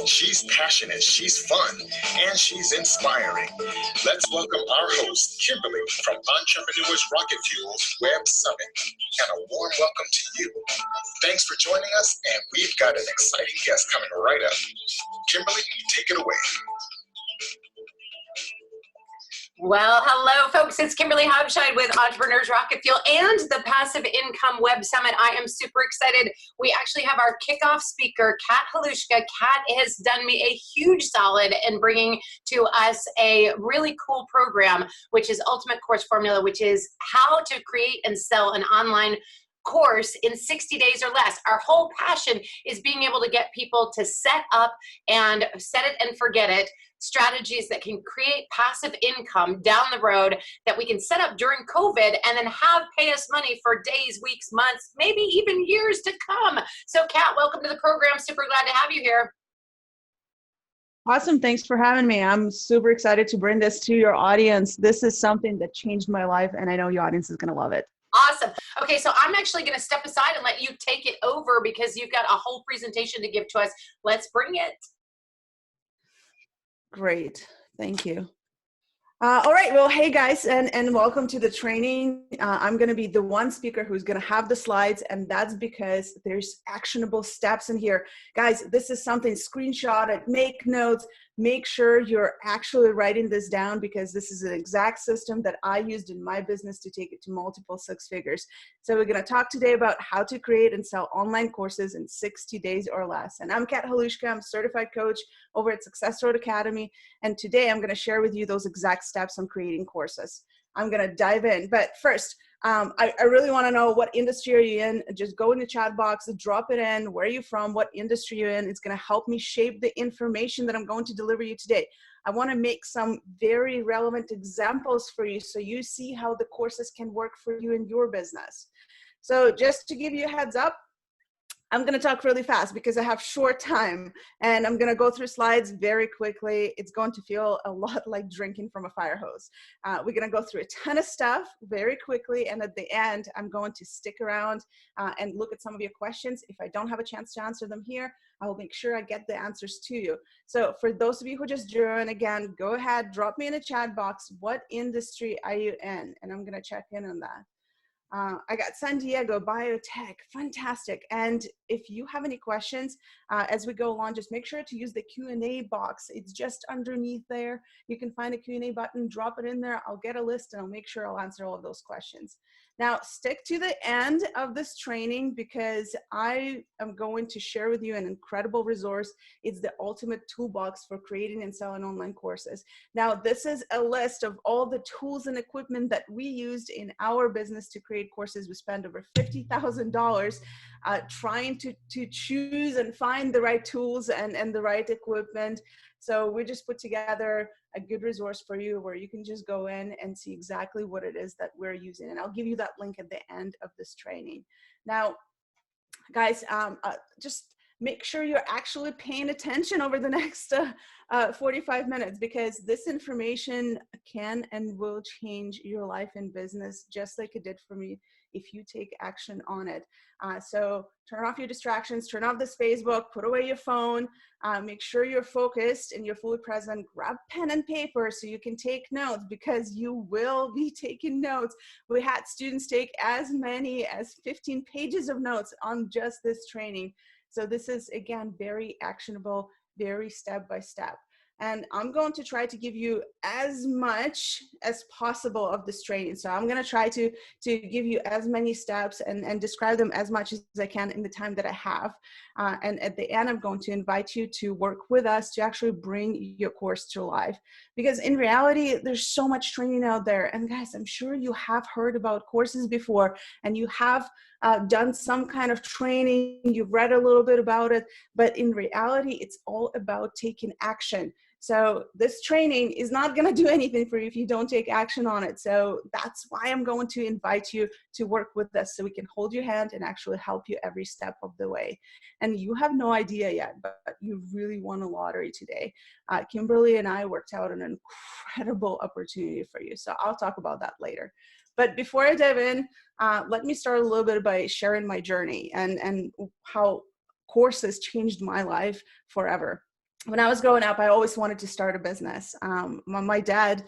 She's passionate, she's fun, and she's inspiring. Let's welcome our host, Kimberly, from Entrepreneurs Rocket Fuel's Web Summit, and a warm welcome to you. Thanks for joining us, and we've got an exciting guest coming right up. Kimberly, take it away. Well, hello, folks. It's Kimberly Halushka with Entrepreneurs Rocket Fuel and the Passive Income Web Summit. I am super excited. We actually have our kickoff speaker, Halushka. Kat has done me a huge solid in bringing to us a really cool program, which is Ultimate Course Formula, which is how to create and sell an online course in 60 days or less. Our whole passion is being able to get people to set up and set it and forget it strategies that can create passive income down the road that we can set up during COVID and then have pay us money for days, weeks, months, maybe even years to come. So Kat, welcome to the program. Super glad to have you here. Awesome. Thanks for having me. I'm super excited to bring this to your audience. This is something that changed my life, and I know your audience is going to love it. Awesome. Okay, so I'm actually going to step aside and let you take it over because you've got a whole presentation to give to us. Let's bring it. Great. Thank you. All right. Well, hey guys, and welcome to the training. I'm going to be the one speaker who's going to have the slides, and that's because there's actionable steps in here. Guys, this is something, screenshot it, make notes, make sure you're actually writing this down because this is an exact system that I used in my business to take it to multiple six figures. So we're going to talk today about how to create and sell online courses in 60 days or less. And I'm Kat Halushka. I'm a certified coach over at Success Road Academy. And today I'm going to share with you those exact steps on creating courses. I'm going to dive in. But first, I really want to know what industry are you in. Just go in the chat box, drop it in, where are you from, what industry you're in. It's going to help me shape the information that I'm going to deliver you today. I want to make some very relevant examples for you so you see how the courses can work for you in your business. So just to give you a heads up, I'm going to talk really fast because I have short time, and I'm going to go through slides very quickly. It's going to feel a lot like drinking from a fire hose. We're going to go through a ton of stuff very quickly, and at the end, I'm going to stick around and look at some of your questions. If I don't have a chance to answer them here, I will make sure I get the answers to you. So for those of you who just joined, again, go ahead, drop me in the chat box. What industry are you in? And I'm going to check in on that. I got San Diego, biotech, fantastic. And if you have any questions as we go along, just make sure to use the Q&A box. It's just underneath there. You can find a Q&A button, drop it in there. I'll get a list and I'll make sure I'll answer all of those questions. Now, stick to the end of this training because I am going to share with you an incredible resource. It's the ultimate toolbox for creating and selling online courses. Now, this is a list of all the tools and equipment that we used in our business to create courses. We spent over $50,000 trying to choose and find the right tools and the right equipment. So we just put together a good resource for you where you can just go in and see exactly what it is that we're using. And I'll give you that link at the end of this training. Now, guys, just make sure you're actually paying attention over the next 45 minutes because this information can and will change your life and business just like it did for me if you take action on it. So turn off your distractions, turn off this Facebook, put away your phone, make sure you're focused and you're fully present. Grab pen and paper so you can take notes because you will be taking notes. We had students take as many as 15 pages of notes on just this training. So this is, again, very actionable, very step-by-step. And I'm going to try to give you as much as possible of this training. So I'm going to try to give you as many steps and describe them as much as I can in the time that I have. And at the end, I'm going to invite you to work with us to actually bring your course to life. Because in reality, there's so much training out there. And guys, I'm sure you have heard about courses before and you have done some kind of training, you've read a little bit about it, but in reality, it's all about taking action. So this training is not going to do anything for you if you don't take action on it. So that's why I'm going to invite you to work with us so we can hold your hand and actually help you every step of the way. And you have no idea yet, but you really won a lottery today. Kimberly and I worked out an incredible opportunity for you. So I'll talk about that later. But before I dive in, let me start a little bit by sharing my journey and how courses changed my life forever. When I was growing up, I always wanted to start a business. My dad,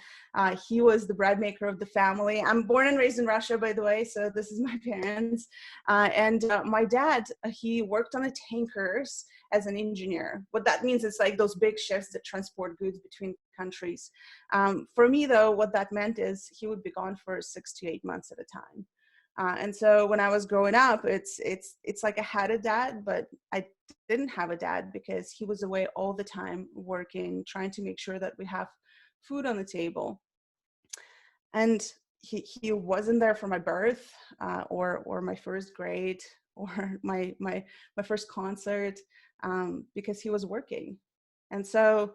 he was the bread maker of the family. I'm born and raised in Russia, by the way, so this is my parents. My dad, he worked on the tankers as an engineer. What that means is like those big ships that transport goods between countries. For me, though, what that meant is he would be gone for 6 to 8 months at a time. And so when I was growing up, it's like I had a dad, but I didn't have a dad because he was away all the time working, trying to make sure that we have food on the table. And he wasn't there for my birth, or my first grade, or my first concert, because he was working. And so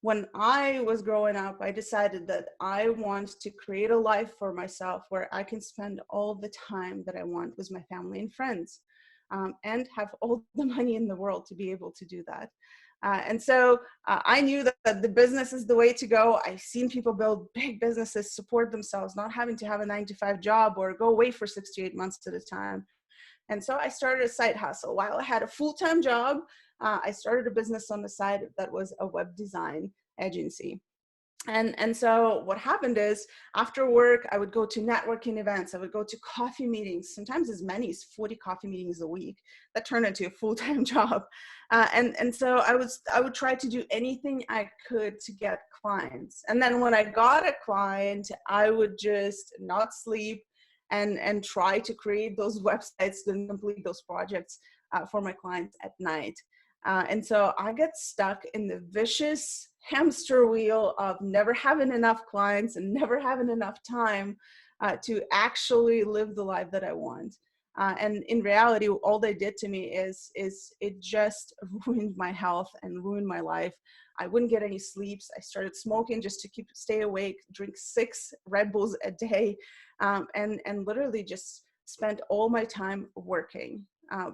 when I was growing up, I decided that I want to create a life for myself where I can spend all the time that I want with my family and friends, and have all the money in the world to be able to do that. And so I knew that the business is the way to go. I've seen people build big businesses, support themselves, not having to have a 9-to-5 job or go away for 6 to 8 months at a time. And so I started a side hustle. While I had a full-time job, I started a business on the side that was a web design agency. And so what happened is, after work, I would go to networking events. I would go to coffee meetings, sometimes as many as 40 coffee meetings a week. That turned into a full-time job. And so I would try to do anything I could to get clients. And then when I got a client, I would just not sleep and try to create those websites and complete those projects for my clients at night. And so I get stuck in the vicious hamster wheel of never having enough clients and never having enough time to actually live the life that I want. And in reality, all they did to me is it just ruined my health and ruined my life. I wouldn't get any sleeps. I started smoking just to stay awake, drink 6 Red Bulls a day, and literally just spent all my time working.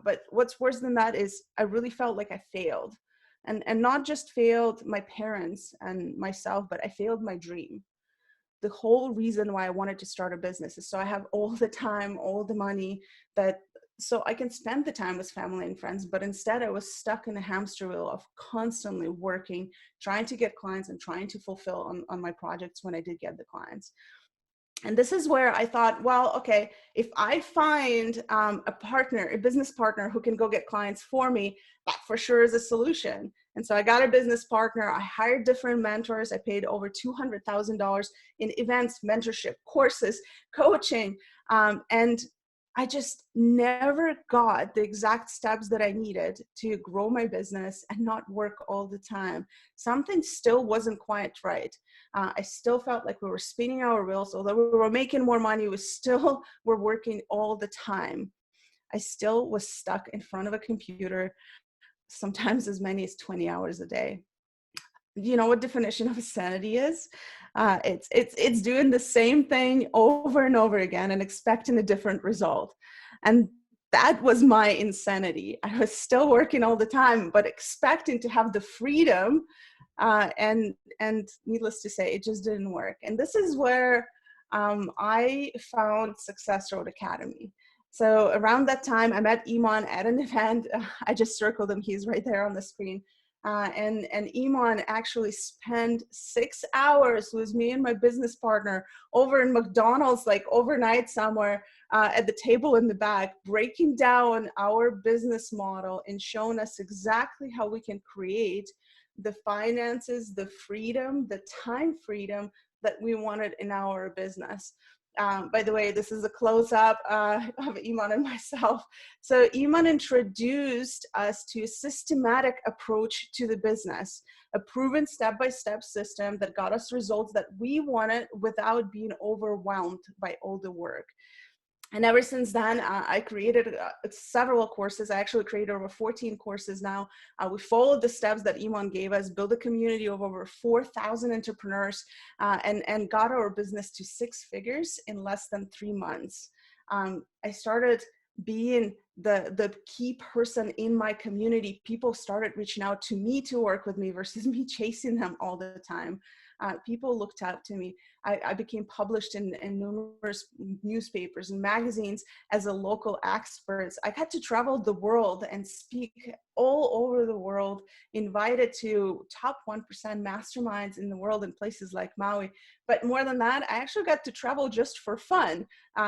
But what's worse than that is I really felt like I failed. And not just failed my parents and myself, but I failed my dream. The whole reason why I wanted to start a business is so I have all the time, all the money, so I can spend the time with family and friends. But instead, I was stuck in a hamster wheel of constantly working, trying to get clients and trying to fulfill on my projects when I did get the clients. And this is where I thought, well, okay, if I find a business partner who can go get clients for me, that for sure is a solution. And so I got a business partner. I hired different mentors. I paid over $200,000 in events, mentorship, courses, coaching. And I just never got the exact steps that I needed to grow my business and not work all the time. Something still wasn't quite right. I still felt like we were spinning our wheels. Although we were making more money, we still were working all the time. I still was stuck in front of a computer, sometimes as many as 20 hours a day. You know what definition of insanity is? It's doing the same thing over and over again and expecting a different result. And that was my insanity. I was still working all the time, but expecting to have the freedom. And needless to say, it just didn't work. And this is where I found Success Road Academy. So around that time, I met Iman at an event. I just circled him. He's right there on the screen. And Iman actually spent 6 hours with me and my business partner over in McDonald's, like overnight somewhere, at the table in the back, breaking down our business model and showing us exactly how we can create the finances, the freedom, the time freedom that we wanted in our business. By the way, this is a close-up of Iman and myself. So Iman introduced us to a systematic approach to the business, a proven step-by-step system that got us results that we wanted without being overwhelmed by all the work. And ever since then, I created several courses. I actually created over 14 courses now. We followed the steps that Iman gave us, built a community of over 4,000 entrepreneurs, and got our business to 6 figures in less than 3 months. I started being the key person in my community. People started reaching out to me to work with me versus me chasing them all the time. People looked up to me. I became published in numerous newspapers and magazines as a local expert. I got to travel the world and speak all over the world, invited to top 1% masterminds in the world in places like Maui. But more than that, I actually got to travel just for fun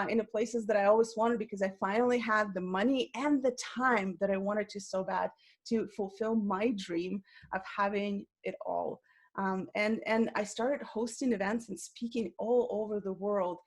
in the places that I always wanted, because I finally had the money and the time that I wanted to so bad to fulfill my dream of having it all. And I started hosting events and speaking all over the world.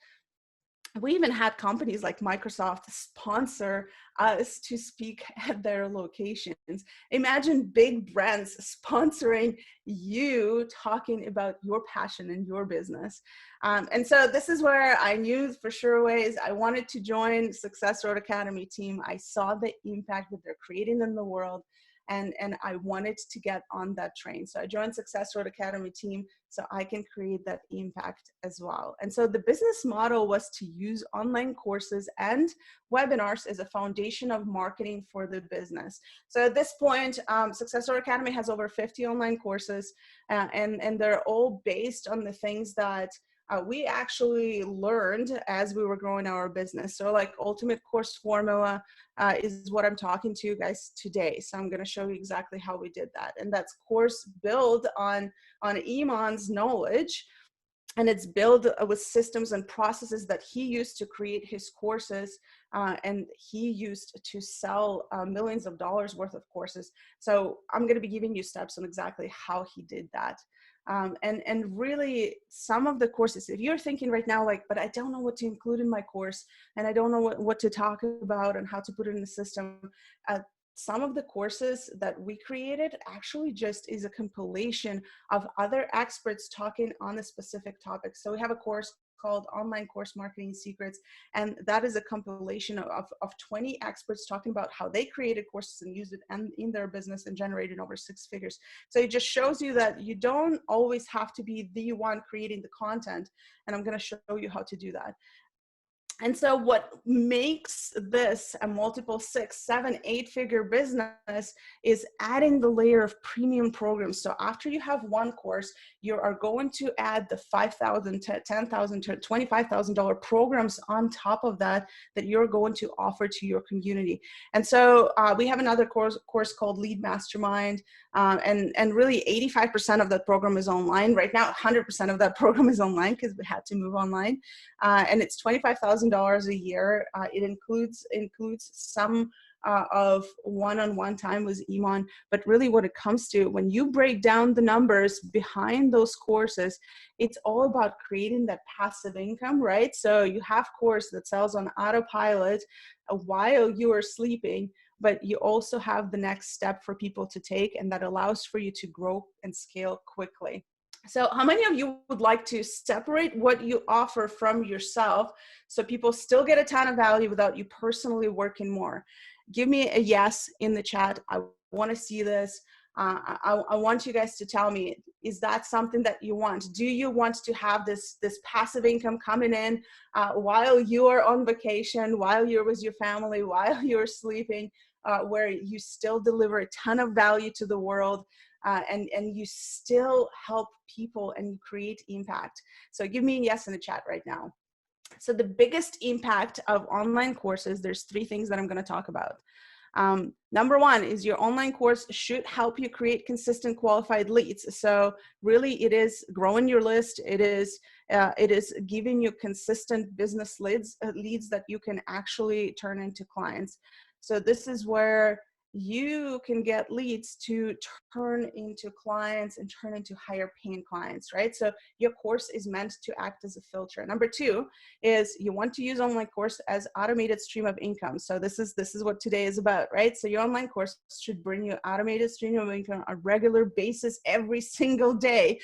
We even had companies like Microsoft sponsor us to speak at their locations. Imagine big brands sponsoring you talking about your passion and your business. And so this is where I knew for sure ways I wanted to join Success Road Academy team. I saw the impact that they're creating in the world. And I wanted to get on that train. So I joined Success Road Academy team so I can create that impact as well. And so the business model was to use online courses and webinars as a foundation of marketing for the business. So at this point, Success Road Academy has over 50 online courses, and they're all based on the things that we actually learned as we were growing our business. So like Ultimate Course Formula is what I'm talking to you guys today. So I'm going to show you exactly how we did that. And that's course built on Iman's knowledge. And it's built with systems and processes that he used to create his courses, and he used to sell millions of dollars worth of courses. So I'm going to be giving you steps on exactly how he did that. And really some of the courses, if you're thinking right now, like, but I don't know what to include in my course, and I don't know what to talk about and how to put it in the system, some of the courses that we created actually just is a compilation of other experts talking on a specific topic. So we have a course called Online Course Marketing Secrets, and that is a compilation of 20 experts talking about how they created courses and used it in their business and generated over 6 figures. So it just shows you that you don't always have to be the one creating the content, and I'm going to show you how to do that. And so what makes this a multiple 6, 7, 8-figure business is adding the layer of premium programs. So after you have one course, you are going to add the $5,000 to $10,000 to $25,000 programs on top of that you're going to offer to your community. And so we have another course called Lead Mastermind, and really 85% of that program is online. Right now, 100% of that program is online because we had to move online, and it's $25,000 a year. It includes some of one-on-one time with Iman, but really what it comes to, when you break down the numbers behind those courses, it's all about creating that passive income, right? So you have course that sells on autopilot while you are sleeping, but you also have the next step for people to take, and that allows for you to grow and scale quickly. So how many of you would like to separate what you offer from yourself so people still get a ton of value without you personally working more? Give me a yes in the chat. I want to see this. I want you guys to tell me, is that something that you want? Do you want to have this passive income coming in while you are on vacation, while you're with your family, while you're sleeping, where you still deliver a ton of value to the world? And you still help people and create impact? So give me a yes in the chat right now. So the biggest impact of online courses, there's 3 things that I'm going to talk about. Number 1 is your online course should help you create consistent qualified leads. So really it is growing your list. It is giving you consistent business leads that you can actually turn into clients. So this is where you can get leads to turn into clients and turn into higher paying clients, right? So your course is meant to act as a filter. Number 2 is you want to use online course as automated stream of income. So this is what today is about, right? So your online course should bring you automated stream of income on a regular basis every single day.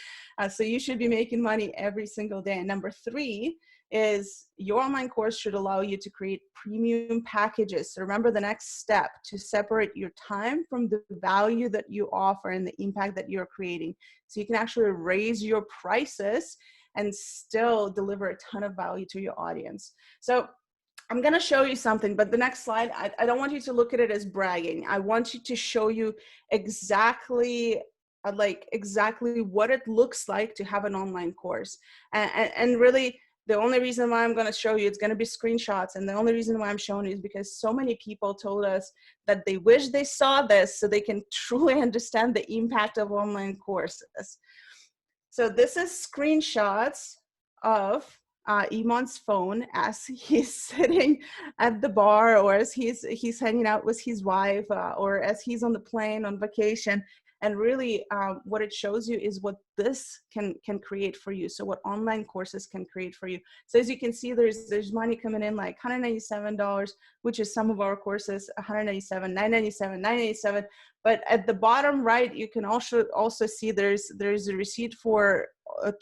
So you should be making money every single day. And number 3 is your online course should allow you to create premium packages. So remember the next step, to separate your time from the value that you offer and the impact that you're creating. So you can actually raise your prices and still deliver a ton of value to your audience. So I'm going to show you something, but the next slide, I don't want you to look at it as bragging. I want you to show you exactly like exactly what it looks like to have an online course. And really, the only reason why I'm going to show you, it's going to be screenshots. And the only reason why I'm showing you is because so many people told us that they wish they saw this so they can truly understand the impact of online courses. So this is screenshots of Iman's phone as he's sitting at the bar, or as he's hanging out with his wife, or as he's on the plane on vacation. And really, what it shows you is what this can create for you. So what online courses can create for you. So as you can see, there's money coming in, like $197, which is some of our courses, $197, $997, $997. But at the bottom right, you can also see there's a receipt for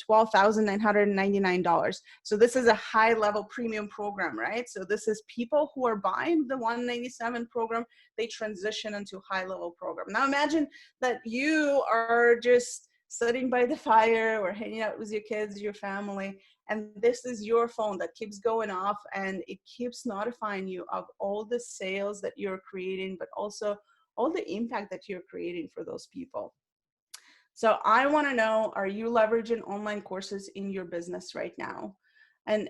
$12,999. So this is a high level premium program, right? So this is people who are buying the 197 program, they transition into high level program. Now imagine that you are just sitting by the fire or hanging out with your kids, your family, and this is your phone that keeps going off and it keeps notifying you of all the sales that you're creating, but also all the impact that you're creating for those people. So I want to know, are you leveraging online courses in your business right now? And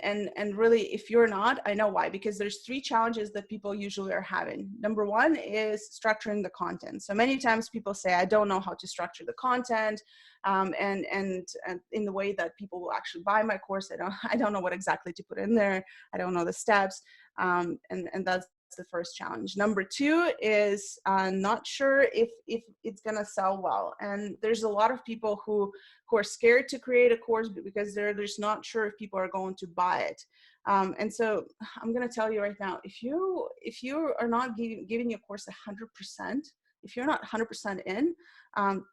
really, if you're not, I know why, because there's 3 challenges that people usually are having. Number 1 is structuring the content. So many times people say, I don't know how to structure the content, and in the way that people will actually buy my course. I don't know what exactly to put in there. I don't know the steps, and that's the first challenge. Number 2 is not sure if it's gonna sell well. And there's a lot of people who are scared to create a course because they're just not sure if people are going to buy it. And so I'm gonna tell you right now, if you are not giving your course 100%, if you're not 100% in,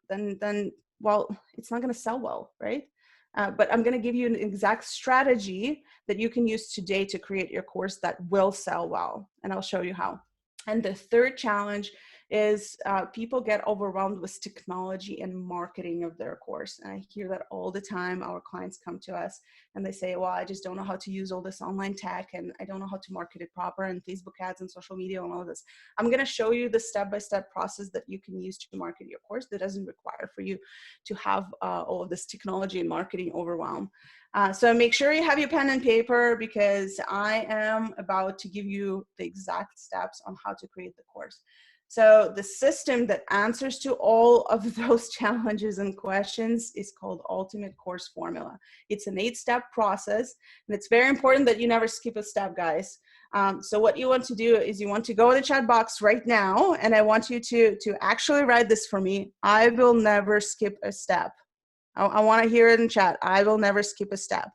then well, it's not gonna sell well, right? But I'm going to give you an exact strategy that you can use today to create your course that will sell well. And I'll show you how. And the third challenge is people get overwhelmed with technology and marketing of their course. And I hear that all the time. Our clients come to us and they say, well, I just don't know how to use all this online tech, and I don't know how to market it proper, and Facebook ads and social media and all of this. I'm going to show you the step-by-step process that you can use to market your course that doesn't require for you to have all of this technology and marketing overwhelm. So make sure you have your pen and paper, because I am about to give you the exact steps on how to create the course. So the system that answers to all of those challenges and questions is called Ultimate Course Formula. It's an 8-step process, and it's very important that you never skip a step, guys. So what you want to do is you want to go in the chat box right now, and I want you to actually write this for me. I will never skip a step. I want to hear it in chat. I will never skip a step.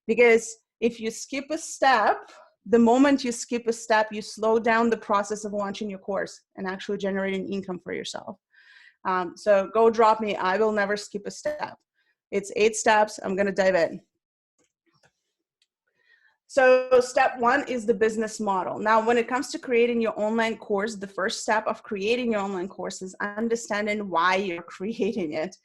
Because if you skip a step, the moment you skip a step, you slow down the process of launching your course and actually generating income for yourself. So go drop me. I will never skip a step. It's 8 steps. I'm going to dive in. So step 1 is the business model. Now, when it comes to creating your online course, the first step of creating your online course is understanding why you're creating it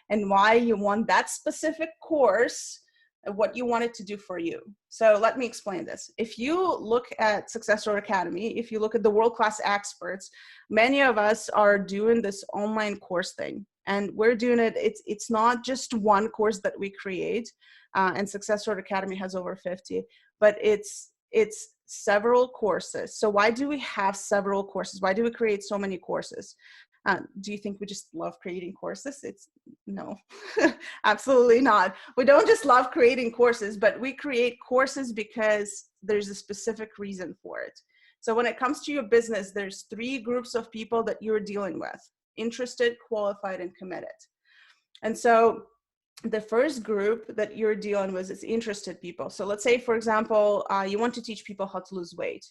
and why you want that specific course, what you want it to do for you. So let me explain this. If you look at Successor Academy, if you look at the world-class experts, many of us are doing this online course thing. And we're doing it, it's not just one course that we create, and Successor Academy has over 50, but it's several courses. So why do we have several courses? Why do we create so many courses? Do you think we just love creating courses? No, absolutely not. We don't just love creating courses, but we create courses because there's a specific reason for it. So when it comes to your business, there's 3 groups of people that you're dealing with: interested, qualified, and committed. And so the first group that you're dealing with is interested people. So let's say, for example, you want to teach people how to lose weight.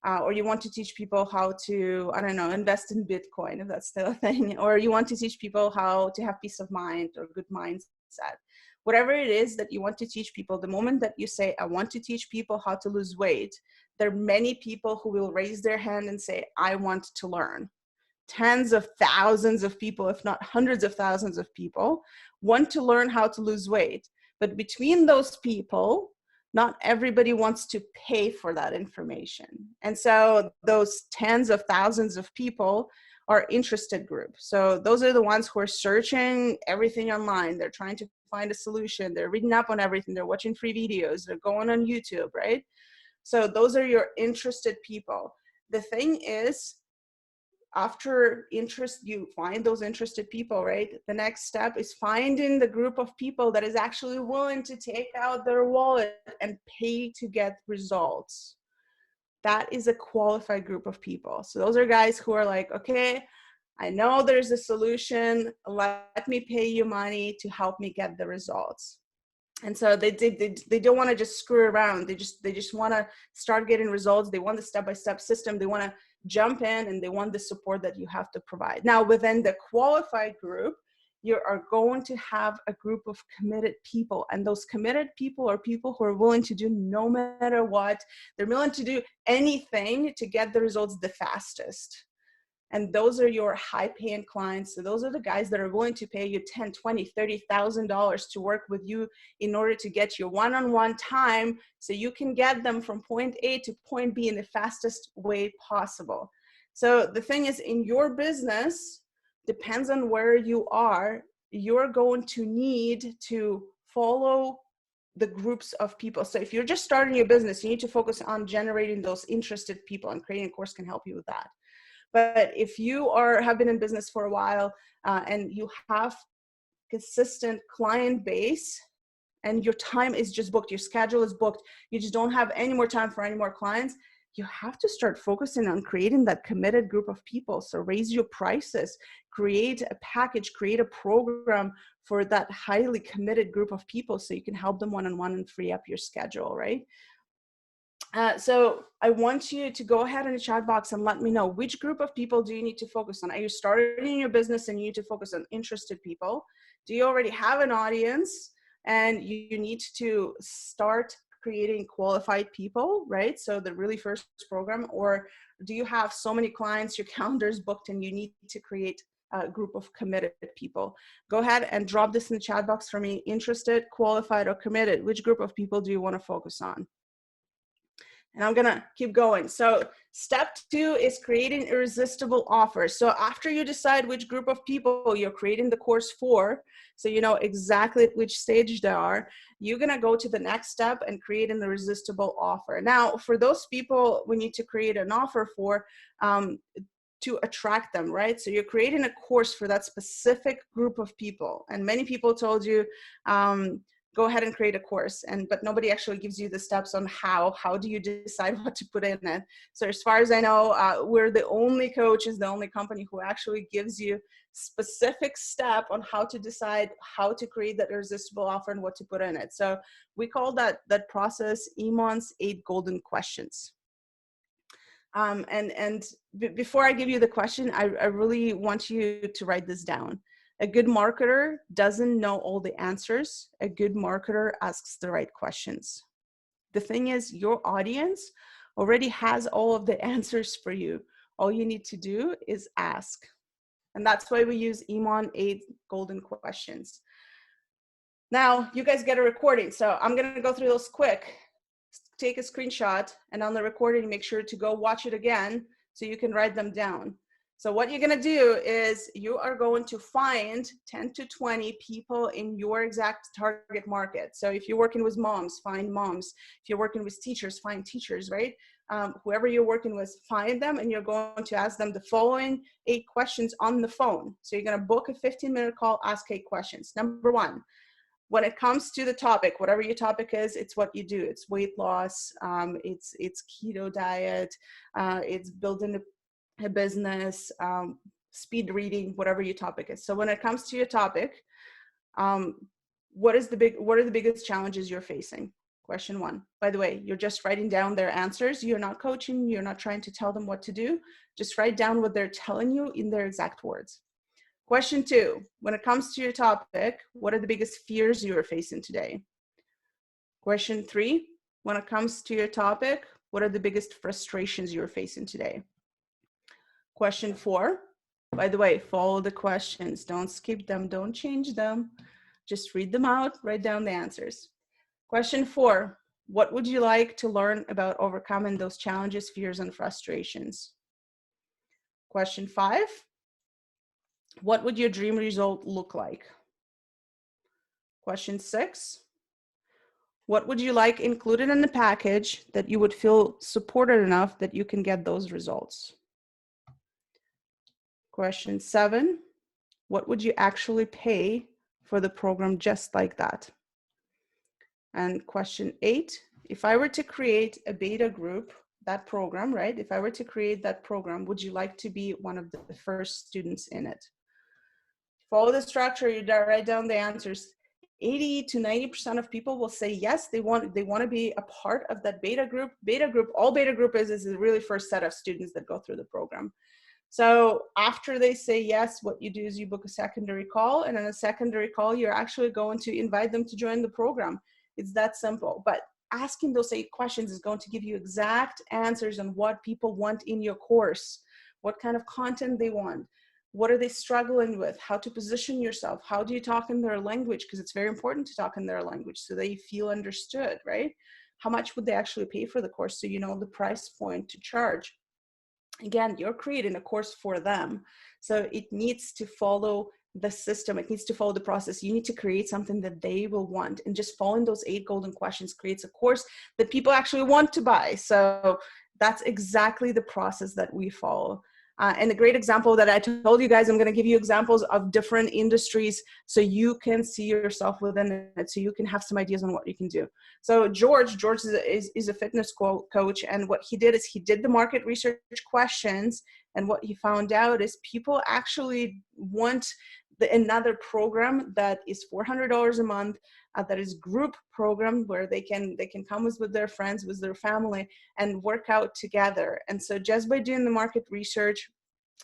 Or you want to teach people how to, I don't know, invest in Bitcoin, if that's still a thing. Or you want to teach people how to have peace of mind or good mindset. Whatever it is that you want to teach people, the moment that you say, I want to teach people how to lose weight, there are many people who will raise their hand and say, I want to learn. Tens of thousands of people, if not hundreds of thousands of people, want to learn how to lose weight. But between those people, not everybody wants to pay for that information. And so those tens of thousands of people are interested group. So those are the ones who are searching everything online. They're trying to find a solution. They're reading up on everything. They're watching free videos. They're going on YouTube, right? So those are your interested people. The thing is, after interest, you find those interested people, right? The next step is finding the group of people that is actually willing to take out their wallet and pay to get results. That is a qualified group of people. So those are guys who are like, okay, I know there's a solution. Let me pay you money to help me get the results. And so they don't want to just screw around. They just want to start getting results. They want the step-by-step system. They want to jump in, and they want the support that you have to provide. Now, within the qualified group, you are going to have a group of committed people. And those committed people are people who are willing to do no matter what. They're willing to do anything to get the results the fastest. And those are your high-paying clients. So those are the guys that are willing to pay you $10, $20, $30,000 to work with you in order to get your one-on-one time, so you can get them from point A to point B in the fastest way possible. So the thing is, in your business, depends on where you are, you're going to need to follow the groups of people. So if you're just starting your business, you need to focus on generating those interested people, and creating a course can help you with that. But if you have been in business for a while, and you have consistent client base, and your time is just booked, your schedule is booked, you just don't have any more time for any more clients, you have to start focusing on creating that committed group of people. So raise your prices, create a package, create a program for that highly committed group of people, so you can help them one-on-one and free up your schedule, right? So I want you to go ahead in the chat box and let me know, which group of people do you need to focus on? Are you starting your business and you need to focus on interested people? Do you already have an audience and you need to start creating qualified people, right? So the really first program. Or do you have so many clients, your calendar is booked, and you need to create a group of committed people? Go ahead and drop this in the chat box for me. Interested, qualified, or committed? Which group of people do you want to focus on? And I'm gonna keep going. So step 2 is creating irresistible offers. So after you decide which group of people you're creating the course for, so you know exactly at which stage they are, you're gonna go to the next step and create an irresistible offer. Now, for those people we need to create an offer for, to attract them, right? So you're creating a course for that specific group of people. And many people told you, go ahead and create a course, but nobody actually gives you the steps on how do you decide what to put in it. So as far as I know, we're the only coaches, the only company who actually gives you specific step on how to decide how to create that irresistible offer and what to put in it. So we call that process Iman's 8 golden questions. Before I give you the question, I really want you to write this down. A good marketer doesn't know all the answers. A good marketer asks the right questions. The thing is, your audience already has all of the answers for you. All you need to do is ask. And that's why we use Iman 8 golden questions. Now, you guys get a recording. So I'm going to go through those quick. Take a screenshot, and on the recording, make sure to go watch it again so you can write them down. So what you're going to do is you are going to find 10 to 20 people in your exact target market. So if you're working with moms, find moms. If you're working with teachers, find teachers, right? Whoever you're working with, find them, and you're going to ask them the following 8 questions on the phone. So you're going to book a 15-minute call, ask 8 questions. Number 1, when it comes to the topic, whatever your topic is, it's what you do. It's weight loss, it's keto diet, it's building a business, speed reading, whatever your topic is. So when it comes to your topic, what are the biggest challenges you're facing? Question 1. By the way, you're just writing down their answers. You're not coaching. You're not trying to tell them what to do. Just write down what they're telling you in their exact words. Question 2, when it comes to your topic, what are the biggest fears you are facing today? Question 3, when it comes to your topic, what are the biggest frustrations you're facing today? Question 4, by the way, follow the questions. Don't skip them. Don't change them. Just read them out. Write down the answers. Question 4, what would you like to learn about overcoming those challenges, fears, and frustrations? Question 5, What would your dream result look like? Question 6. What would you like included in the package that you would feel supported enough that you can get those results? Question 7. What would you actually pay for the program just like that? And question 8, if I were to create a beta group, that program, right? If I were to create that program, would you like to be one of the first students in it? Follow the structure, you write down the answers. 80 to 90% of people will say yes, they want to be a part of that beta group. All beta group is the really first set of students that go through the program. So after they say yes, what you do is you book a secondary call, and in a secondary call, you're actually going to invite them to join the program. It's that simple. But asking those 8 questions is going to give you exact answers on what people want in your course, what kind of content they want, what are they struggling with, how to position yourself, how do you talk in their language, because it's very important to talk in their language so they feel understood, right? How much would they actually pay for the course, so you know the price point to charge. Again, you're creating a course for them, so it needs to follow the system, it needs to follow the process. You need to create something that they will want, and just following those 8 golden questions creates a course that people actually want to buy. So that's exactly the process that we follow. And a great example that I told you guys, I'm going to give you examples of different industries so you can see yourself within it, so you can have some ideas on what you can do. So George is a fitness coach, and what he did is he did the market research questions, and what he found out is people actually want another program that is $400 a month, that is group program where they can come with their friends, with their family, and work out together. And so just by doing the market research,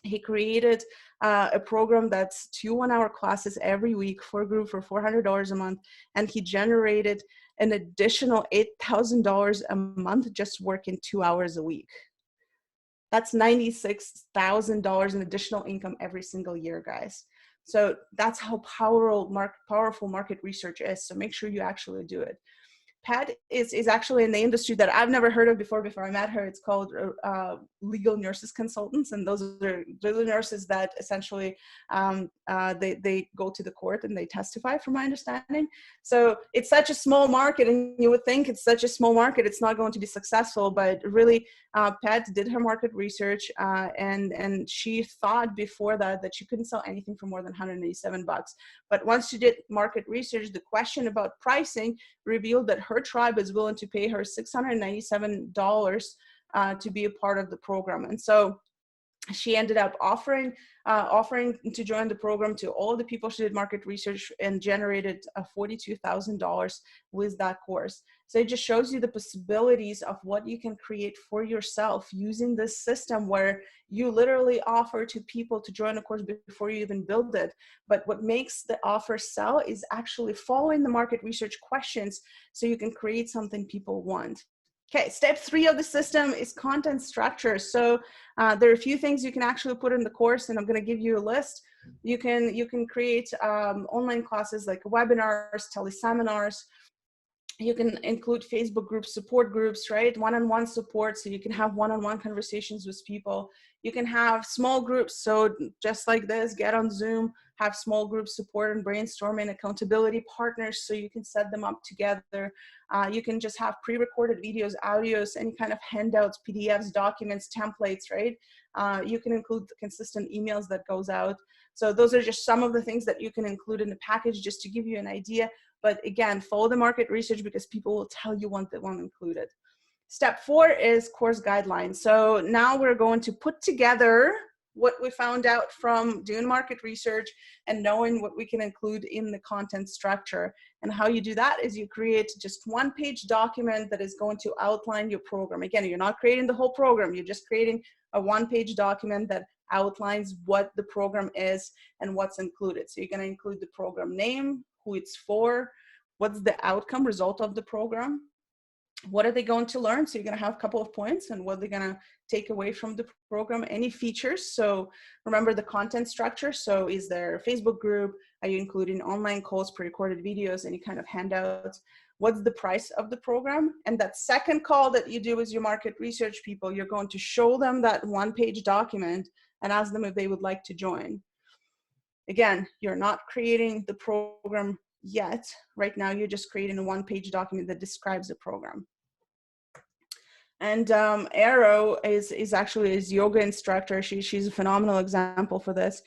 he created a program that's 2 one-hour classes every week for a group for $400 a month, and he generated an additional $8,000 a month just working 2 hours a week. That's $96,000 in additional income every single year, guys. So that's how powerful market research is. So make sure you actually do it. Pat is actually in the industry that I've never heard of before I met her. It's called legal nurses consultants, and those are the nurses that essentially they go to the court and they testify, from my understanding. So it's such a small market, and you would think it's such a small market, it's not going to be successful, but really Pat did her market research, and she thought before that she couldn't sell anything for more than $187. But once she did market research, the question about pricing revealed that her tribe is willing to pay her $697 to be a part of the program. And so she ended up offering to join the program to all the people she did market research, and generated $42,000 with that course. So it just shows you the possibilities of what you can create for yourself using this system, where you literally offer to people to join a course before you even build it. But what makes the offer sell is actually following the market research questions, so you can create something people want. Okay, step 3 of the system is content structure. So there are a few things you can actually put in the course, and I'm going to give you a list. You can create online classes like webinars, teleseminars. You can include Facebook groups, support groups, right? One-on-one support, so you can have one-on-one conversations with people. You can have small groups, so just like this, get on Zoom, have small group support and brainstorming, accountability partners, so you can set them up together. You can just have pre-recorded videos, audios, any kind of handouts, PDFs, documents, templates, right? You can include consistent emails that goes out. So those are just some of the things that you can include in the package, just to give you an idea. But again, follow the market research, because people will tell you what they want included. Step 4 is course guidelines. So now we're going to put together what we found out from doing market research and knowing what we can include in the content structure. And how you do that is you create just 1-page document that is going to outline your program. Again, you're not creating the whole program, you're just creating a 1-page document that outlines what the program is and what's included. So you're going to include the program name, who it's for, what's the outcome result of the program, what are they going to learn. So you're going to have a couple of points, and what they're going to take away from the program, any features. So remember the content structure. So is there a Facebook group? Are you including online calls, pre-recorded videos, any kind of handouts? What's the price of the program? And that second call that you do with your market research people, you're going to show them that 1-page document and ask them if they would like to join. Again, you're not creating the program yet. Right now, you're just creating a one-page document that describes the program. And Arrow is actually his yoga instructor. She's a phenomenal example for this.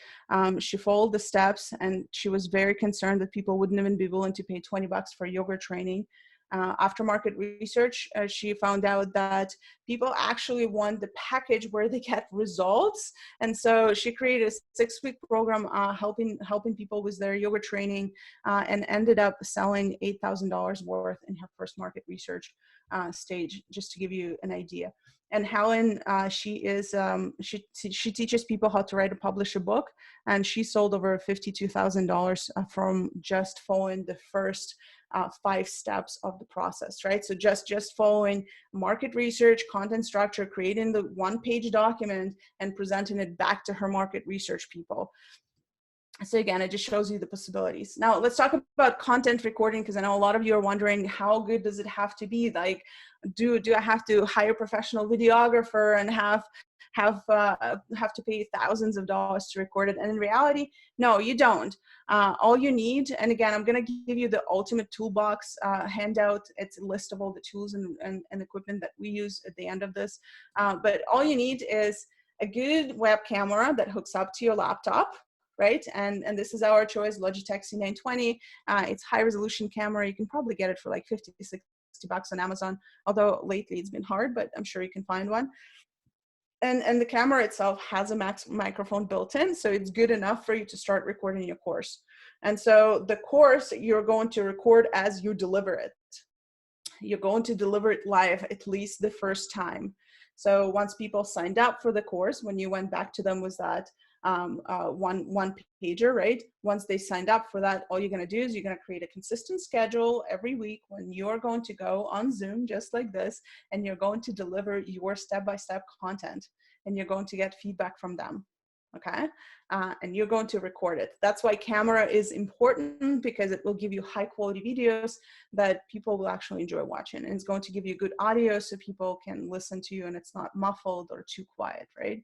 She followed the steps, and she was very concerned that people wouldn't even be willing to pay $20 for yoga training. After market research, she found out that people actually want the package where they get results. And so she created a 6-week program helping people with their yoga training, and ended up selling $8,000 worth in her first market research stage, just to give you an idea. And Helen, she teaches people how to write and publish a book, and she sold over $52,000 from just following the first 5 steps of the process, right? So just following market research, content structure, creating the one-page document, and presenting it back to her market research people. So again, it just shows you the possibilities. Now let's talk about content recording, because I know a lot of you are wondering, how good does it have to be? Like, do I have to hire a professional videographer and have to pay thousands of dollars to record it? And in reality, no, you don't. All you need, and again, I'm going to give you the ultimate toolbox handout. It's a list of all the tools and equipment that we use at the end of this. But all you need is a good web camera that hooks up to your laptop, right? And this is our choice, Logitech C920. It's high resolution camera. You can probably get it for like 50, 60 bucks on Amazon, although lately it's been hard, but I'm sure you can find one. And the camera itself has a microphone built in, so it's good enough for you to start recording your course. And so the course, you're going to record as you deliver it. You're going to deliver it live at least the first time. So once people signed up for the course, when you went back to them with that one pager, right? Once they signed up for that, all you're going to do is you're going to create a consistent schedule every week when you're going to go on Zoom just like this, and you're going to deliver your step-by-step content, and you're going to get feedback from them. Okay, and you're going to record it. That's why camera is important, because it will give you high quality videos that people will actually enjoy watching, and it's going to give you good audio so people can listen to you and it's not muffled or too quiet, right?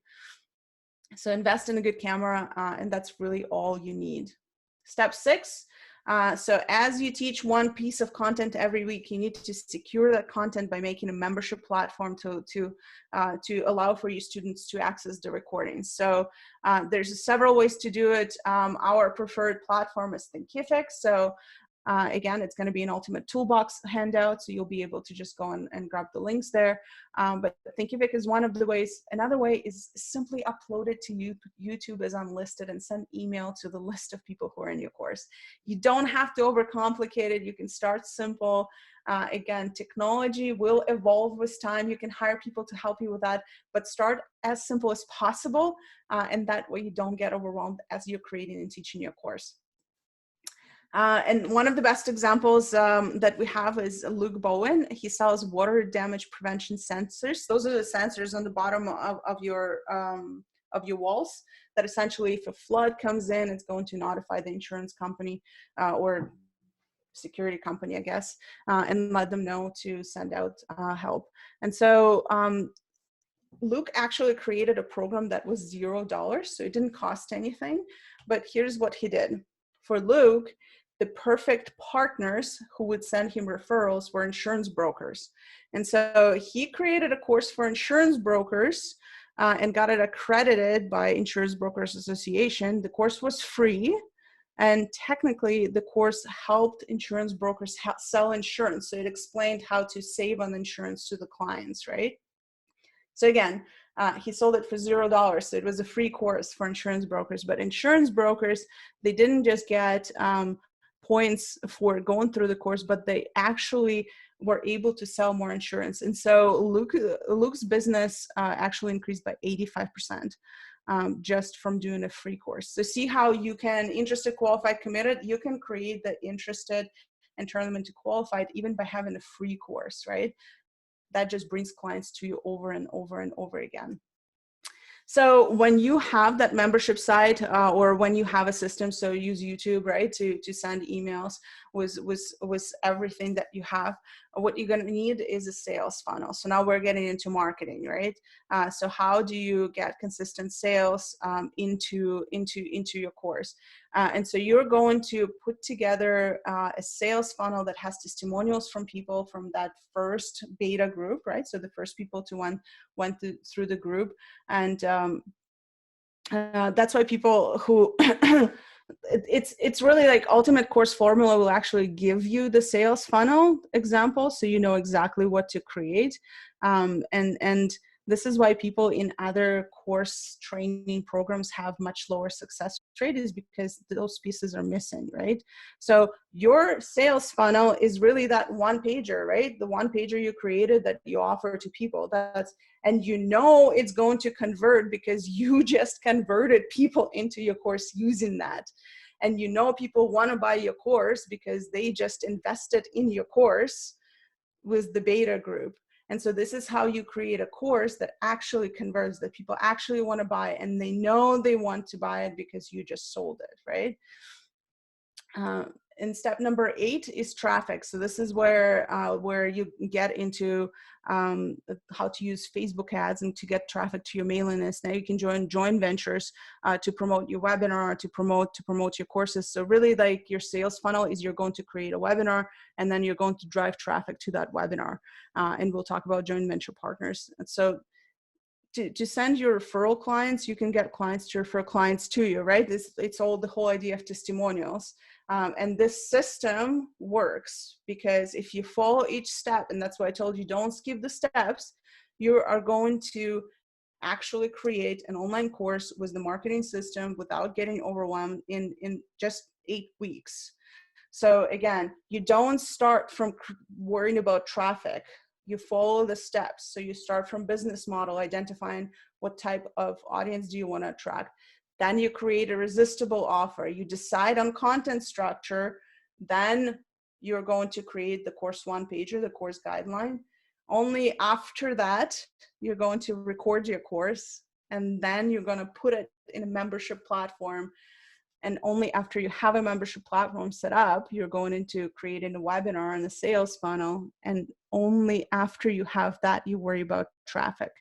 So invest in a good camera, and that's really all you need. Step 6. So as you teach one piece of content every week, you need to secure that content by making a membership platform to allow for your students to access the recordings. So there's several ways to do it. Our preferred platform is Thinkific. So again, it's going to be an ultimate toolbox handout, so you'll be able to just go and grab the links there. But Thinkific is one of the ways. Another way is simply upload it to YouTube as unlisted and send email to the list of people who are in your course. You don't have to overcomplicate it. You can start simple. Again, technology will evolve with time. You can hire people to help you with that, but start as simple as possible, and that way you don't get overwhelmed as you're creating and teaching your course. And one of the best examples that we have is Luke Bowen. He sells water damage prevention sensors. Those are the sensors on the bottom of your walls that essentially, if a flood comes in, it's going to notify the insurance company or security company, I guess, and let them know to send out help. And so Luke actually created a program that was $0, so it didn't cost anything. But here's what he did. For Luke, the perfect partners who would send him referrals were insurance brokers. And so he created a course for insurance brokers and got it accredited by Insurance Brokers Association. The course was free. And technically, the course helped insurance brokers sell insurance. So it explained how to save on insurance to the clients, right? So again, he sold it for $0. So it was a free course for insurance brokers. But insurance brokers, they didn't just get points for going through the course, but they actually were able to sell more insurance. And so Luke's business actually increased by 85%. Just from doing a free course. So see how you can, interested, qualified, committed, you can create the interested and turn them into qualified even by having a free course, right? That just brings clients to you over and over and over again. So when you have that membership site or when you have a system, so use YouTube, right, to send emails with everything that you have, what you're going to need is a sales funnel. So now we're getting into marketing, right? So how do you get consistent sales into your course? And so you're going to put together a sales funnel that has testimonials from people from that first beta group, right? So the first people to went through the group. And that's why people who it's really like Ultimate Course Formula will actually give you the sales funnel example, so you know exactly what to create. And this is why people in other course training programs have much lower success rate, is because those pieces are missing, right? So your sales funnel is really that one pager, right? The one pager you created that you offer to people. And you know it's going to convert because you just converted people into your course using that. And you know people want to buy your course because they just invested in your course with the beta group. And so this is how you create a course that actually converts, that people actually want to buy, and they know they want to buy it because you just sold it, right? And step number 8 is traffic. So this is where you get into how to use Facebook ads and to get traffic to your mailing list. Now you can join ventures to promote your webinar, to promote your courses. So really, like, your sales funnel is you're going to create a webinar, and then you're going to drive traffic to that webinar. And we'll talk about joint venture partners. And so to send your referral clients, you can get clients to refer clients to you, right? It's all the whole idea of testimonials. And this system works because if you follow each step, and that's why I told you don't skip the steps, you are going to actually create an online course with the marketing system without getting overwhelmed in just 8 weeks. So again, you don't start from worrying about traffic. You follow the steps. So you start from business model, identifying what type of audience do you want to attract. Then you create a irresistible offer. You decide on content structure. Then you're going to create the course one pager, the course guideline. Only after that, you're going to record your course, and then you're going to put it in a membership platform. And only after you have a membership platform set up, you're going into creating a webinar and a sales funnel. And only after you have that, you worry about traffic.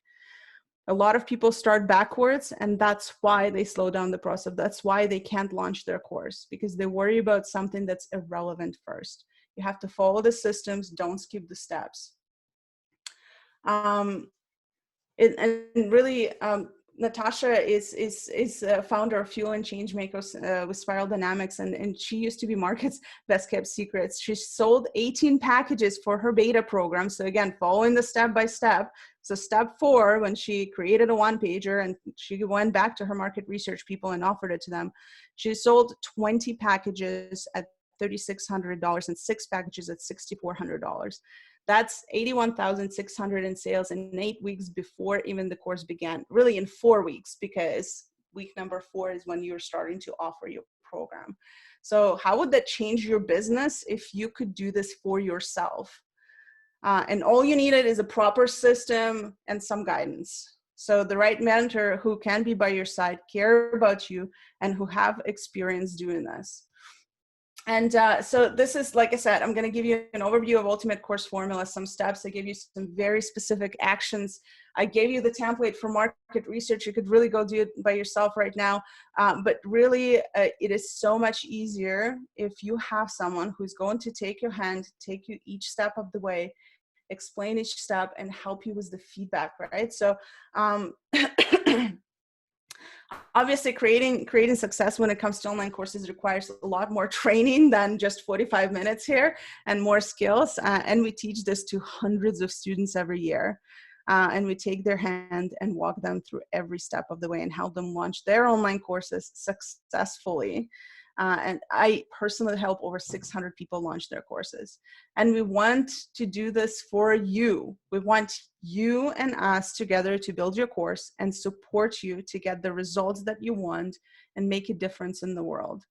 A lot of people start backwards, and that's why they slow down the process. That's why they can't launch their course, because they worry about something that's irrelevant first. You have to follow the systems, don't skip the steps. And really, Natasha is a founder of Fuel and Change Makers with Spiral Dynamics, and she used to be Market's best kept secrets. She sold 18 packages for her beta program. So again, following the step by step. So step 4, when she created a one pager and she went back to her market research people and offered it to them, she sold 20 packages at $3,600 and 6 packages at $6,400. That's $81,600 in sales in 8 weeks before even the course began. Really in 4 weeks, because week number 4 is when you're starting to offer your program. So how would that change your business if you could do this for yourself? And all you needed is a proper system and some guidance. So the right mentor who can be by your side, care about you, and who have experience doing this. And so this is, like I said, I'm going to give you an overview of Ultimate Course Formula, some steps. I gave you some very specific actions. I gave you the template for market research. You could really go do it by yourself right now. But really, it is so much easier if you have someone who's going to take your hand, take you each step of the way, explain each step, and help you with the feedback, right? So obviously, creating success when it comes to online courses requires a lot more training than just 45 minutes here, and more skills. And we teach this to hundreds of students every year. And we take their hand and walk them through every step of the way and help them launch their online courses successfully. And I personally help over 600 people launch their courses. And we want to do this for you. We want you and us together to build your course and support you to get the results that you want and make a difference in the world.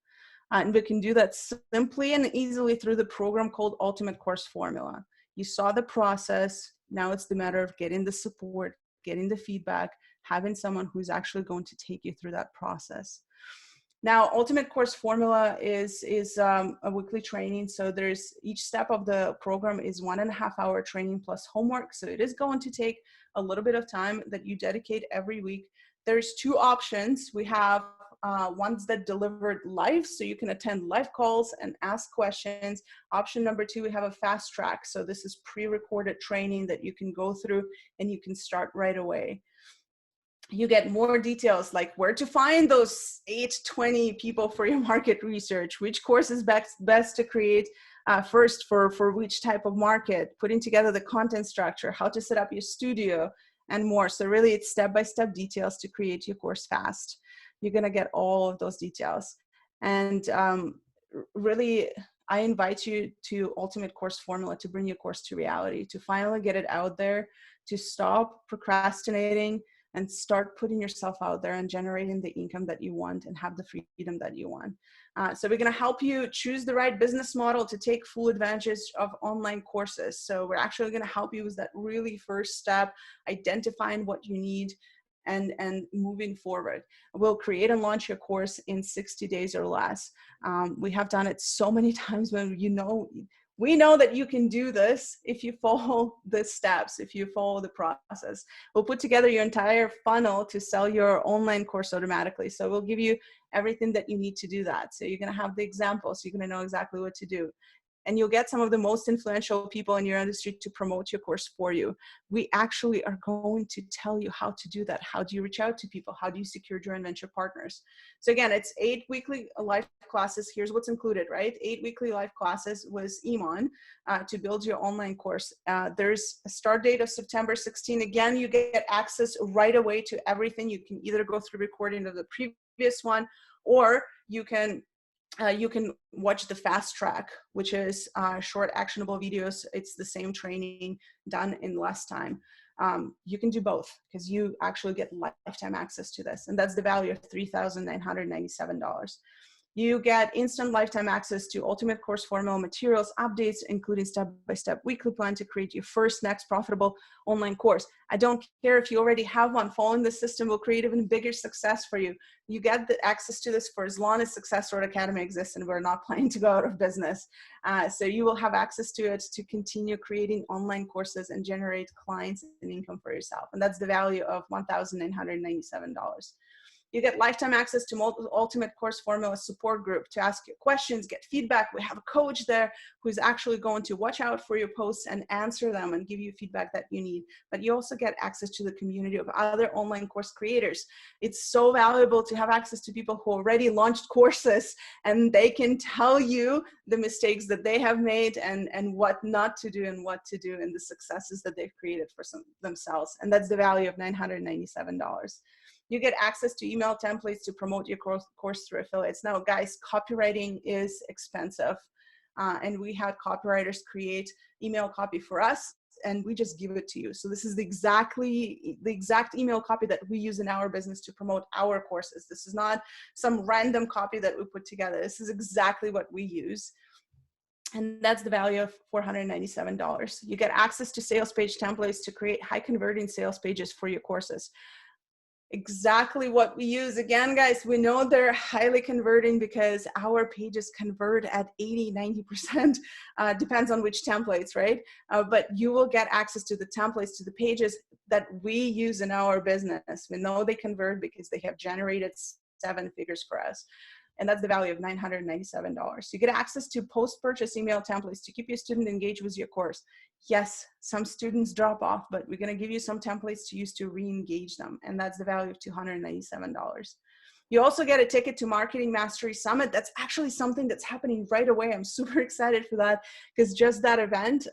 And we can do that simply and easily through the program called Ultimate Course Formula. You saw the process. Now it's the matter of getting the support, getting the feedback, having someone who's actually going to take you through that process. Now, Ultimate Course Formula is a weekly training. So there's each step of the program is 1.5 hour training plus homework. So it is going to take a little bit of time that you dedicate every week. There's 2 options. We have ones that delivered live, so you can attend live calls and ask questions. Option number 2, we have a fast track. So this is pre-recorded training that you can go through and you can start right away. You get more details like where to find those 820 people for your market research, which course is best to create first for which type of market, putting together the content structure, how to set up your studio, and more. So really it's step-by-step details to create your course fast. You're gonna get all of those details. And really, I invite you to Ultimate Course Formula to bring your course to reality, to finally get it out there, to stop procrastinating, and start putting yourself out there and generating the income that you want and have the freedom that you want. So we're gonna help you choose the right business model to take full advantage of online courses. So we're actually gonna help you with that really first step, identifying what you need and moving forward. We'll create and launch your course in 60 days or less. We have done it so many times when we know that you can do this if you follow the steps, if you follow the process. We'll put together your entire funnel to sell your online course automatically. So we'll give you everything that you need to do that. So you're gonna have the examples, so you're gonna know exactly what to do. And you'll get some of the most influential people in your industry to promote your course for you. We actually are going to tell you how to do that. How do you reach out to people? How do you secure joint venture partners? So again, it's 8 weekly live classes. Here's what's included, right? 8 weekly live classes with Iman to build your online course. There's a start date of September 16. Again, you get access right away to everything. You can either go through recording of the previous one, or you can watch the fast track, which is short actionable videos. It's the same training done in less time. You can do both because you actually get lifetime access to this. And that's the value of $3,997. You get instant lifetime access to Ultimate Course Formula materials, updates, including step-by-step weekly plan to create your first next profitable online course. I don't care if you already have one. Following the system will create even bigger success for you. You get the access to this for as long as Success Road Academy exists, and we're not planning to go out of business. So you will have access to it to continue creating online courses and generate clients and income for yourself. And that's the value of $1,997. You get lifetime access to Ultimate Course Formula support group to ask your questions, get feedback. We have a coach there who's actually going to watch out for your posts and answer them and give you feedback that you need. But you also get access to the community of other online course creators. It's so valuable to have access to people who already launched courses, and they can tell you the mistakes that they have made and what not to do and what to do and the successes that they've created for themselves. And that's the value of $997. You get access to email templates to promote your course through affiliates. Now, guys, copywriting is expensive, and we had copywriters create email copy for us, and we just give it to you. So this is the exact email copy that we use in our business to promote our courses. This is not some random copy that we put together. This is exactly what we use. And that's the value of $497. You get access to sales page templates to create high converting sales pages for your courses. Exactly what we use. Again, guys, we know they're highly converting because our pages convert at 80-90%, depends on which templates, right? But you will get access to the templates, to the pages that we use in our business. We know they convert because they have generated 7 figures for us. And that's the value of $997. You get access to post-purchase email templates to keep your student engaged with your course. Yes, some students drop off, but we're going to give you some templates to use to re-engage them. And that's the value of $297. You also get a ticket to Marketing Mastery Summit. That's actually something that's happening right away. I'm super excited for that because just that event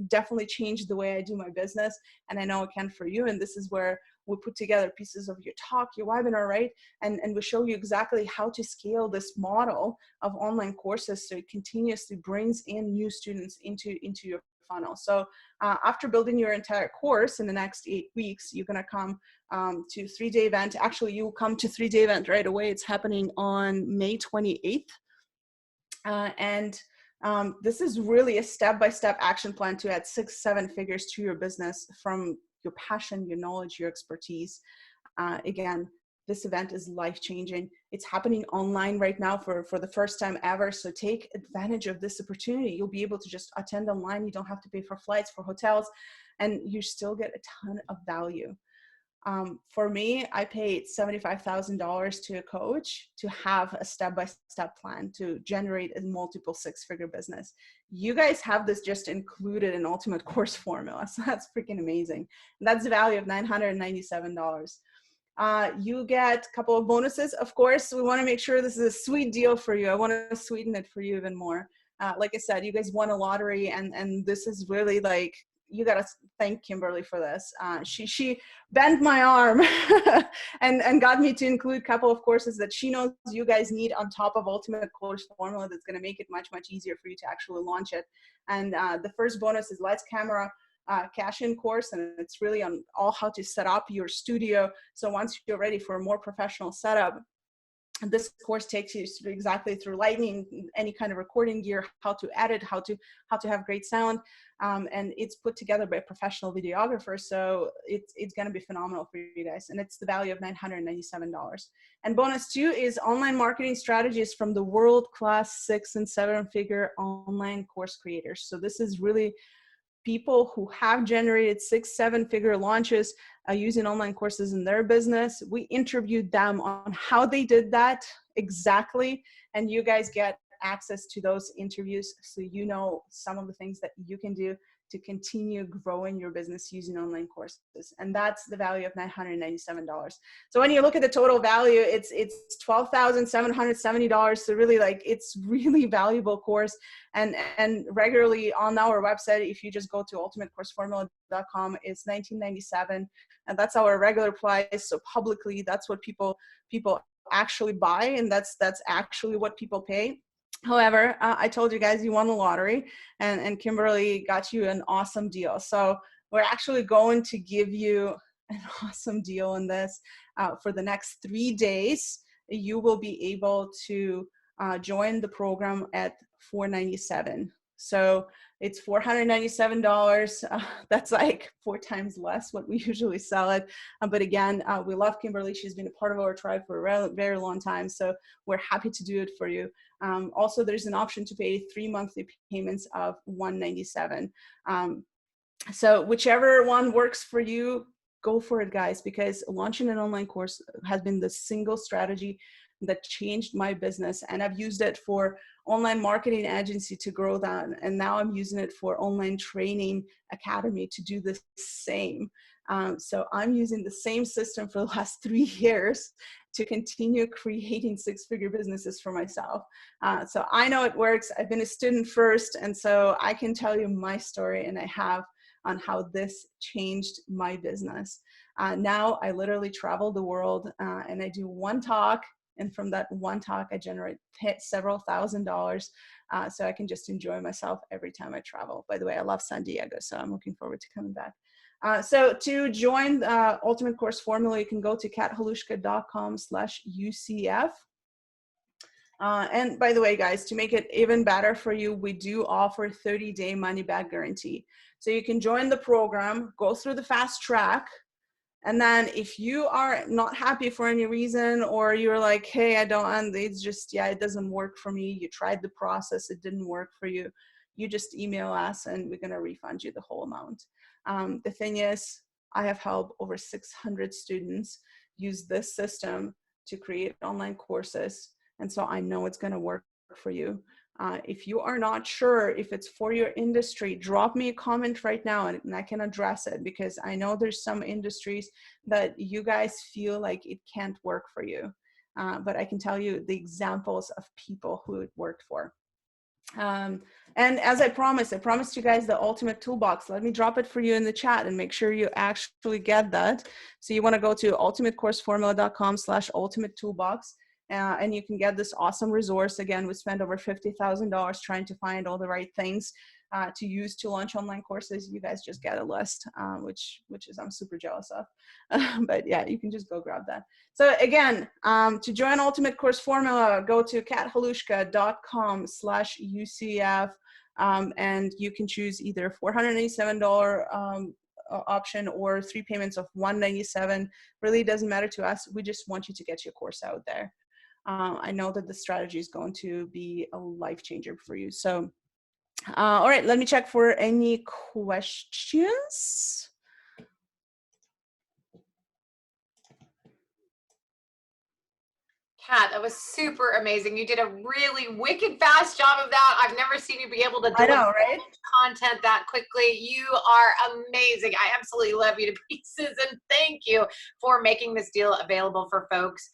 definitely changed the way I do my business. And I know it can for you. And this is where we put together pieces of your talk, your webinar, right? And we show you exactly how to scale this model of online courses so it continuously brings in new students into your funnel. So after building your entire course in the next 8 weeks, you're gonna come to a 3-day event. Actually, you'll come to 3-day event right away. It's happening on May 28th. This is really a step-by-step action plan to add 6-7 figures to your business from your passion, your knowledge, your expertise. Again, this event is life-changing. It's happening online right now for the first time ever. So take advantage of this opportunity. You'll be able to just attend online. You don't have to pay for flights, for hotels, and you still get a ton of value. For me, I paid $75,000 to a coach to have a step-by-step plan to generate a multiple six-figure business. You guys have this just included in Ultimate Course Formula. So that's freaking amazing. And that's the value of $997. You get a couple of bonuses. Of course, we want to make sure this is a sweet deal for you. I want to sweeten it for you even more. Like I said, you guys won a lottery, and this is really like, you got to thank Kimberly for this. She bent my arm and got me to include a couple of courses that she knows you guys need on top of Ultimate Course Formula that's going to make it much, much easier for you to actually launch it. And the first bonus is Lights Camera cash-in course, and it's really on all how to set up your studio. So once you're ready for a more professional setup, this course takes you exactly through lighting, any kind of recording gear, how to edit, how to have great sound, and it's put together by a professional videographer. So it's going to be phenomenal for you guys, and it's the value of $997. And bonus 2 is online marketing strategies from the world-class 6- and 7-figure online course creators. So this is really people who have generated 6- and 7-figure launches using online courses in their business. We interviewed them on how they did that exactly, and you guys get access to those interviews, so you know some of the things that you can do to continue growing your business using online courses. And that's the value of $997. So when you look at the total value, it's $12,770. So really, like, it's really valuable course. And regularly on our website, if you just go to ultimatecourseformula.com, it's $1997. And that's our regular price. So publicly, that's what people actually buy, and that's actually what people pay. However, I told you guys you won the lottery, and Kimberly got you an awesome deal. So we're actually going to give you an awesome deal in this. For the next 3 days, you will be able to join the program at $497. So it's $497. That's like 4 times less what we usually sell it. But again, we love Kimberly. She's been a part of our tribe for a very long time. So we're happy to do it for you. Also, there's an option to pay 3 monthly payments of $197. So whichever one works for you, go for it, guys, because launching an online course has been the single strategy that changed my business. And I've used it for online marketing agency to grow that. And now I'm using it for online training academy to do the same. So I'm using the same system for the last 3 years to continue creating 6-figure businesses for myself. So I know it works. I've been a student first. And so I can tell you my story, and I have, on how this changed my business. Now I literally travel the world and I do one talk. And from that one talk, I generate several $1,000s. So I can just enjoy myself every time I travel. By the way, I love San Diego, so I'm looking forward to coming back. So to join Ultimate Course Formula, you can go to kathalushka.com/UCF. And by the way, guys, to make it even better for you, we do offer 30-day money-back guarantee. So you can join the program, go through the fast track, and then if you are not happy for any reason, or you're like, hey, it's just, it doesn't work for me. You tried the process, it didn't work for you. You just email us and we're gonna refund you the whole amount. The thing is, I have helped over 600 students use this system to create online courses. And so I know it's gonna work for you. If you are not sure if it's for your industry, drop me a comment right now and I can address it, because I know there's some industries that you guys feel like it can't work for you. But I can tell you the examples of people who it worked for. And as I promised you guys the ultimate toolbox. Let me drop it for you in the chat and make sure you actually get that. So you want to go to ultimatecourseformula.com/ultimate toolbox. And you can get this awesome resource. Again, we spent over $50,000 trying to find all the right things to use to launch online courses. You guys just get a list, which is I'm super jealous of. But yeah, you can just go grab that. So again, to join Ultimate Course Formula, go to kathalushka.com/UCF, and you can choose either $487 option or 3 payments of $197. Really doesn't matter to us. We just want you to get your course out there. I know that the strategy is going to be a life changer for you. So, all right, let me check for any questions. Kat, that was super amazing. You did a really wicked fast job of that. I've never seen you be able to I deliver know, right? content that quickly. You are amazing. I absolutely love you to pieces, and thank you for making this deal available for folks.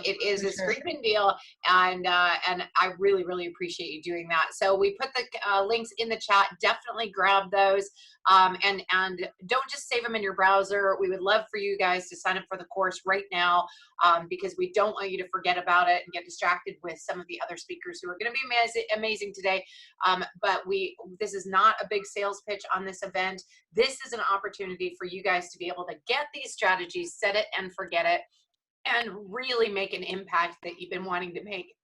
It is For a sure. screaming deal, and I really, really appreciate you doing that. So we put the links in the chat. Definitely grab those, and don't just save them in your browser. We would love for you guys to sign up for the course right now, because we don't want you to forget about it and get distracted with some of the other speakers who are going to be amazing today. But this is not a big sales pitch on this event. This is an opportunity for you guys to be able to get these strategies, set it and forget it, and really make an impact that you've been wanting to make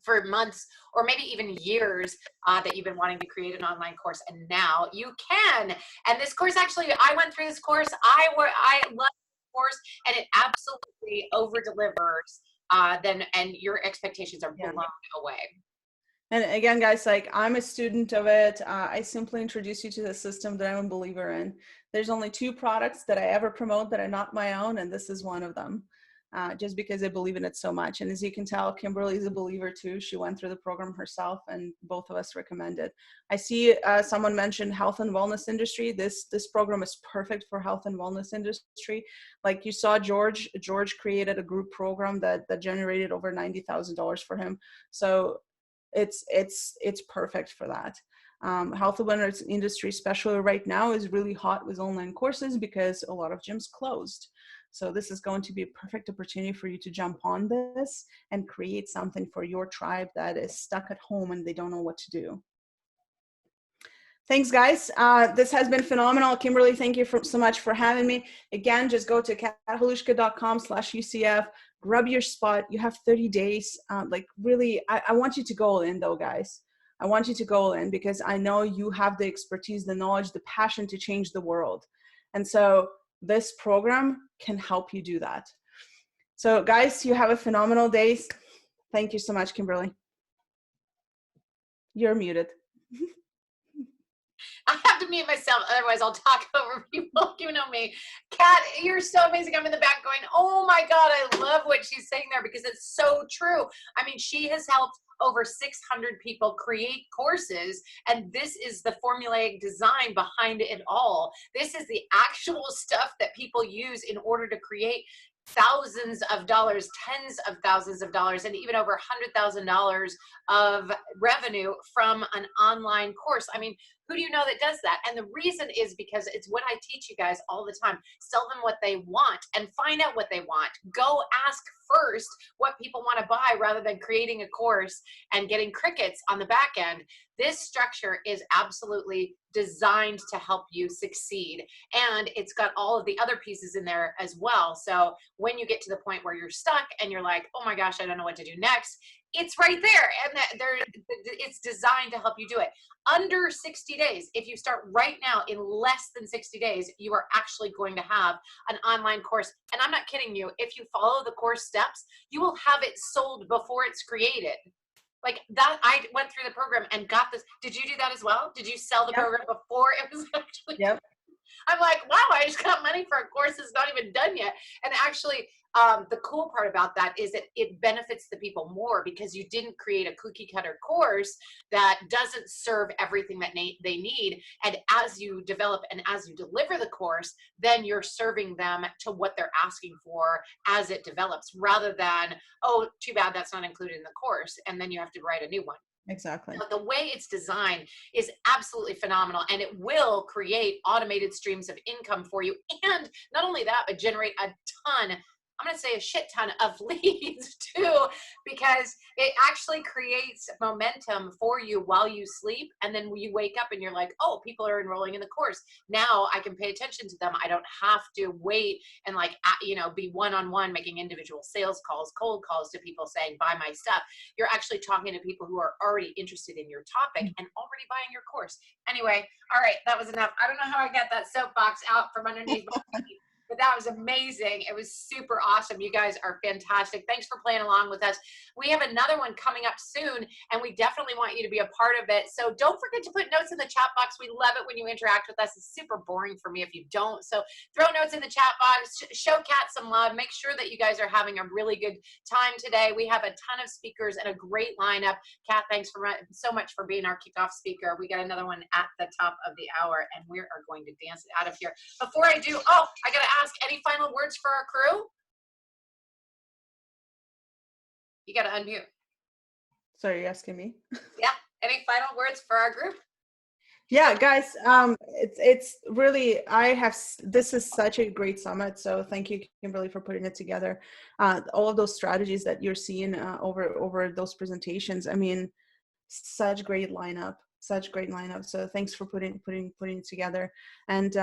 for months or maybe even years, that you've been wanting to create an online course, and now you can. And this course, actually, I went through this course. I love course, and it absolutely over delivers, and your expectations are blown away. And again, guys, like, I'm a student of it. I simply introduce you to the system that I'm a believer in. There's only 2 products that I ever promote that are not my own, and this is one of them, just because I believe in it so much. And as you can tell, Kimberly is a believer too. She went through the program herself, and both of us recommend it. I see someone mentioned health and wellness industry. This program is perfect for health and wellness industry. Like you saw, George created a group program that generated over $90,000 for him. So it's perfect for that. Health and wellness industry, especially right now, is really hot with online courses because a lot of gyms closed. So this is going to be a perfect opportunity for you to jump on this and create something for your tribe that is stuck at home and they don't know what to do. Thanks, guys. This has been phenomenal. Kimberly, thank you so much for having me. Again, just go to kathalushka.com/UCF, grab your spot. You have 30 days. Like, really, I want you to go all in, though, guys. I want you to go all in because I know you have the expertise, the knowledge, the passion to change the world. And so this program can help you do that. So, guys, you have a phenomenal day. Thank you so much, Kimberly. You're muted. I have to mute myself, otherwise I'll talk over people. You know me. Kat, you're so amazing. I'm in the back going, oh my God, I love what she's saying there because it's so true. I mean, she has helped over 600 people create courses, and this is the formulaic design behind it all. This is the actual stuff that people use in order to create thousands of dollars, tens of thousands of dollars, and even over $100,000 of revenue from an online course. I mean, who do you know that does that? And the reason is because it's what I teach you guys all the time. Sell them what they want and find out what they want. Go ask first what people want to buy rather than creating a course and getting crickets on the back end. This structure is absolutely designed to help you succeed. And it's got all of the other pieces in there as well. So when you get to the point where you're stuck and you're like, oh my gosh, I don't know what to do next, it's right there. And it's designed to help you do it. Under 60 days, if you start right now, in less than 60 days, you are actually going to have an online course. And I'm not kidding you. If you follow the course steps, you will have it sold before it's created. Like that, I went through the program and got this. Did you do that as well? Did you sell the program before it was actually? Yep. I'm like, wow, I just got money for a course that's not even done yet. And actually, the cool part about that is that it benefits the people more because you didn't create a cookie cutter course that doesn't serve everything that they need. And as you develop and as you deliver the course, then you're serving them to what they're asking for as it develops, rather than, oh, too bad that's not included in the course, and then you have to write a new one. Exactly. But the way it's designed is absolutely phenomenal, and it will create automated streams of income for you. And not only that, but generate a ton, I'm going to say a shit ton of leads too, because it actually creates momentum for you while you sleep. And then when you wake up and you're like, oh, people are enrolling in the course. Now I can pay attention to them. I don't have to wait and be one-on-one making individual sales calls, cold calls to people saying, buy my stuff. You're actually talking to people who are already interested in your topic and already buying your course. Anyway, all right, that was enough. I don't know how I got that soapbox out from underneath my feet. But that was amazing. It was super awesome. You guys are fantastic. Thanks for playing along with us. We have another one coming up soon, and we definitely want you to be a part of it. So don't forget to put notes in the chat box. We love it when you interact with us. It's super boring for me if you don't. So throw notes in the chat box. Show Kat some love. Make sure that you guys are having a really good time today. We have a ton of speakers and a great lineup. Kat, thanks so much for being our kickoff speaker. We got another one at the top of the hour, and we are going to dance it out of here. Before I do, I got to ask, any final words for our crew? You got to unmute. Sorry, you're asking me? Yeah. Any final words for our group? Yeah, guys, it's really, this is such a great summit. So thank you, Kimberly, for putting it together. All of those strategies that you're seeing over those presentations. I mean, such great lineup. So thanks for putting it together. And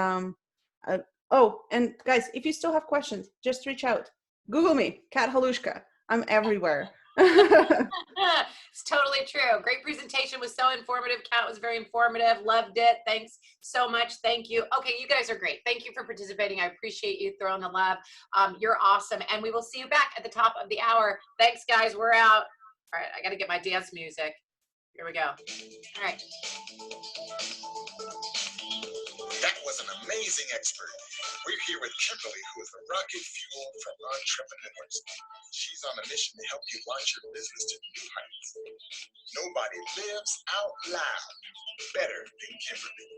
and guys, if you still have questions, just reach out. Google me, Kat Halushka. I'm everywhere. It's totally true. Great presentation, was so informative. Kat was very informative. Loved it. Thanks so much. Thank you. Okay, you guys are great. Thank you for participating. I appreciate you throwing the love. You're awesome. And we will see you back at the top of the hour. Thanks, guys. We're out. All right, I got to get my dance music. Here we go. All right. That was an amazing expert. We're here with Kimberly, who is the rocket fuel for entrepreneurs. She's on a mission to help you launch your business to new heights. Nobody lives out loud better than Kimberly.